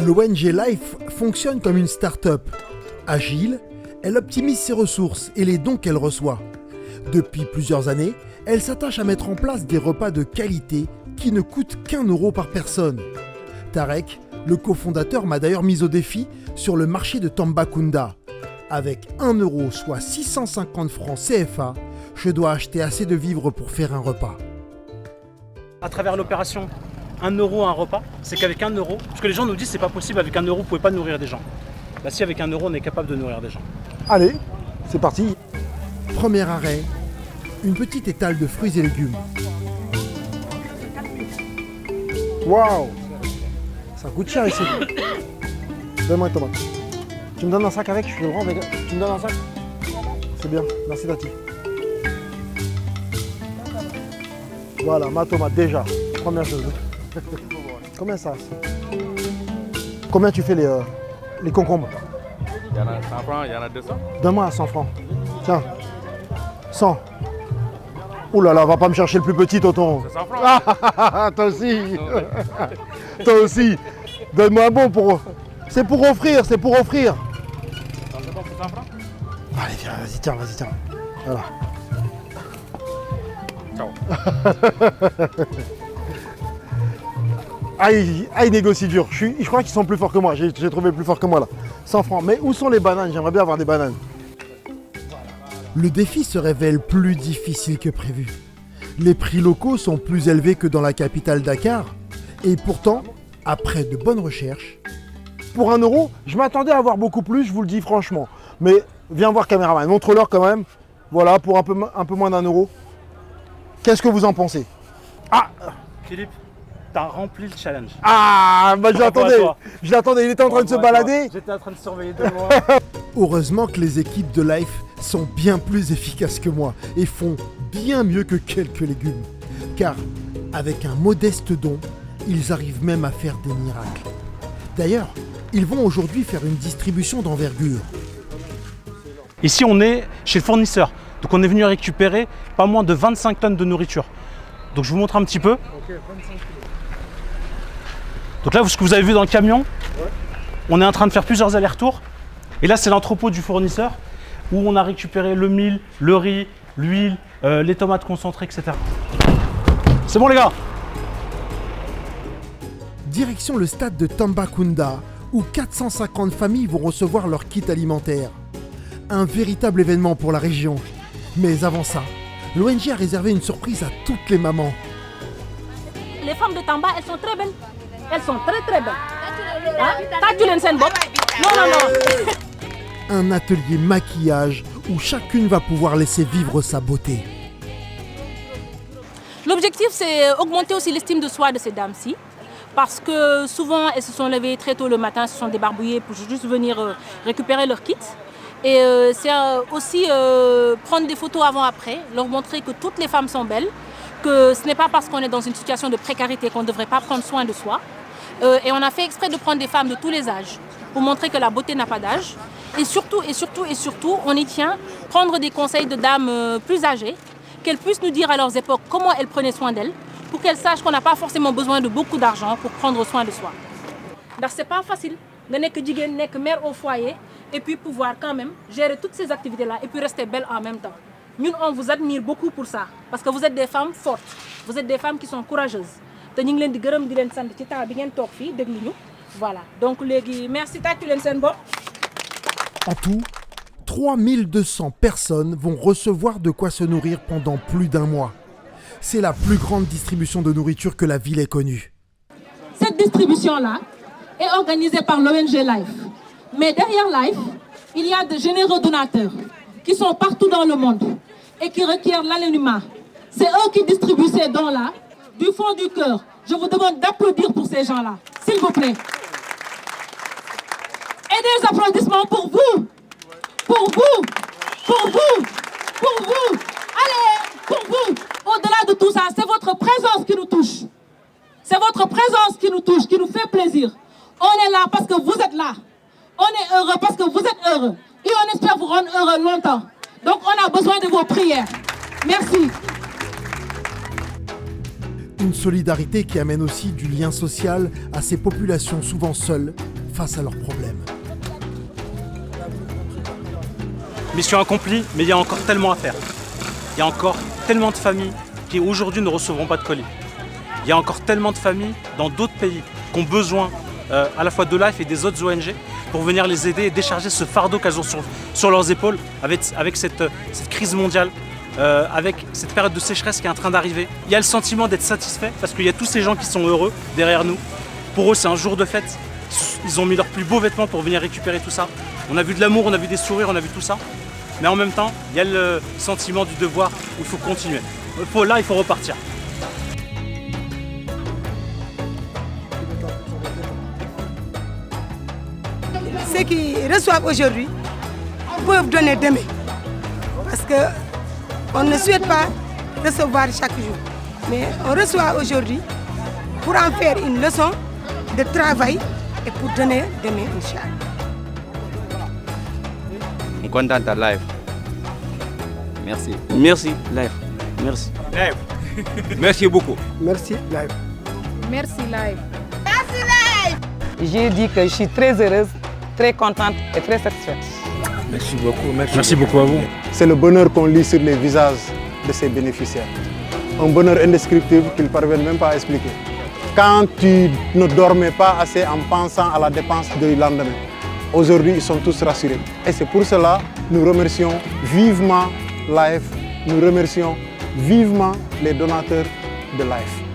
L'ONG Life fonctionne comme une start-up. Agile, elle optimise ses ressources et les dons qu'elle reçoit. Depuis plusieurs années, elle s'attache à mettre en place des repas de qualité qui ne coûtent qu'1 € par personne. Tarek, le cofondateur, m'a d'ailleurs mis au défi sur le marché de Tambacounda. Avec 1 €, soit 650 francs CFA, je dois acheter assez de vivres pour faire un repas. À travers l'opération 1 € un repas, c'est qu'avec 1 €, parce que les gens nous disent c'est pas possible, avec 1 €, vous pouvez pas nourrir des gens. Bah si, avec 1 € on est capable de nourrir des gens. Allez, c'est parti. Premier arrêt, une petite étale de fruits et légumes. Waouh, ça coûte cher ici. Donne-moi une tomate. Tu me donnes un sac avec, je suis le grand, mais tu me donnes un sac. C'est bien, merci Tati. Voilà, ma tomate déjà, première chose. Combien ça? Combien tu fais les concombres? Il y en a 100 francs, il y en a 200. Donne-moi 100 francs. Tiens, 100. Ouh là là, va pas me chercher le plus petit, tonton. C'est 100 francs. Ah, toi aussi. Toi aussi. Donne-moi un bon pour... C'est pour offrir, c'est pour offrir. Non, c'est bon pour 100 francs. Allez, viens, vas-y, tiens. Voilà. Ciao. Ah, il négocie dur. Je crois qu'ils sont plus forts que moi. J'ai trouvé plus fort que moi là. 100 francs. Mais où sont les bananes? J'aimerais bien avoir des bananes. Le défi se révèle plus difficile que prévu. Les prix locaux sont plus élevés que dans la capitale Dakar. Et pourtant, après de bonnes recherches, pour 1 €, je m'attendais à avoir beaucoup plus, je vous le dis franchement. Mais viens voir caméraman, montre-leur quand même. Voilà, pour un peu moins d'1 €. Qu'est-ce que vous en pensez? Ah, Philippe, t'as rempli le challenge. bah Bravo à toi. je l'attendais, il était en train de se balader. J'étais en train de surveiller de loin. Heureusement que les équipes de Life sont bien plus efficaces que moi et font bien mieux que quelques légumes. Car avec un modeste don, ils arrivent même à faire des miracles. D'ailleurs, ils vont aujourd'hui faire une distribution d'envergure. Ici, on est chez le fournisseur. Donc, on est venu récupérer pas moins de 25 tonnes de nourriture. Donc, je vous montre un petit peu. Donc là, ce que vous avez vu dans le camion, on est en train de faire plusieurs allers-retours. Et là, c'est l'entrepôt du fournisseur où on a récupéré le mil, le riz, l'huile, les tomates concentrées, etc. C'est bon, les gars? Direction le stade de Tambacounda, où 450 familles vont recevoir leur kit alimentaire. Un véritable événement pour la région. Mais avant ça, l'ONG a réservé une surprise à toutes les mamans. Les femmes de Tamba, elles sont très belles. Elles sont très très belles. Non. Un atelier maquillage où chacune va pouvoir laisser vivre sa beauté. L'objectif, c'est augmenter aussi l'estime de soi de ces dames-ci. Parce que souvent, elles se sont levées très tôt le matin, se sont débarbouillées pour juste venir récupérer leur kit. Et c'est aussi prendre des photos avant-après, leur montrer que toutes les femmes sont belles, que ce n'est pas parce qu'on est dans une situation de précarité qu'on ne devrait pas prendre soin de soi. Et on a fait exprès de prendre des femmes de tous les âges pour montrer que la beauté n'a pas d'âge. Et surtout, on y tient, prendre des conseils de dames plus âgées, qu'elles puissent nous dire à leurs époques comment elles prenaient soin d'elles, pour qu'elles sachent qu'on n'a pas forcément besoin de beaucoup d'argent pour prendre soin de soi. Ndax c'est pas facile nga nekk jigéen, nekk mère au foyer et puis pouvoir quand même gérer toutes ces activités-là et puis rester belle en même temps. Nous, on vous admire beaucoup pour ça parce que vous êtes des femmes fortes, vous êtes des femmes qui sont courageuses. Te ñu ngi leen di gërëm di leen sant ci temps bi ngeen toog fii déglu ñu. Voilà, donc léegi merci tàccu leen seen bopp. En tout, 3200 personnes vont recevoir de quoi se nourrir pendant plus d'1 mois. C'est la plus grande distribution de nourriture que la ville ait connue. Cette distribution-là est organisée par l'ONG Life. Mais derrière Life, il y a de généreux donateurs qui sont partout dans le monde et qui requièrent l'anonymat. C'est eux qui distribuent ces dons-là du fond du cœur. Je vous demande d'applaudir pour ces gens-là, s'il vous plaît. Et des applaudissements pour vous. Pour vous. Pour vous. Pour vous. Allez, pour vous. Au-delà de tout ça, c'est votre présence qui nous touche. C'est votre présence qui nous touche, qui nous fait plaisir. On est là parce que vous êtes là. On est heureux parce que vous êtes heureux. Et on espère vous rendre heureux longtemps. Donc on a besoin de vos prières. Merci. Une solidarité qui amène aussi du lien social à ces populations souvent seules face à leurs problèmes. Mission accomplie, mais il y a encore tellement à faire. Il y a encore tellement de familles qui aujourd'hui ne recevront pas de colis. Il y a encore tellement de familles dans d'autres pays qui ont besoin à la fois de Life et des autres ONG pour venir les aider et décharger ce fardeau qu'elles ont sur leurs épaules avec cette crise mondiale, avec cette période de sécheresse qui est en train d'arriver. Il y a le sentiment d'être satisfait parce qu'il y a tous ces gens qui sont heureux derrière nous. Pour eux, c'est un jour de fête. Ils ont mis leurs plus beaux vêtements pour venir récupérer tout ça. On a vu de l'amour, on a vu des sourires, on a vu tout ça. Mais en même temps, il y a le sentiment du devoir où il faut continuer. Là, il faut repartir. Ceux qui reçoivent aujourd'hui peuvent donner demain. Parce qu'on ne souhaite pas recevoir chaque jour. Mais on reçoit aujourd'hui pour en faire une leçon de travail et pour donner demain, Inch'Allah. On est content de Life. Merci. Merci, Life. Merci. Life. Merci beaucoup. Merci, Life. Merci, Life. Merci, Life. J'ai dit que je suis très heureuse, très contente et très satisfaite. Merci beaucoup. Merci beaucoup à vous. C'est le bonheur qu'on lit sur les visages de ces bénéficiaires. Un bonheur indescriptible qu'ils ne parviennent même pas à expliquer. Quand tu ne dormais pas assez en pensant à la dépense du lendemain, aujourd'hui ils sont tous rassurés. Et c'est pour cela que nous remercions vivement Life, nous remercions vivement les donateurs de Life.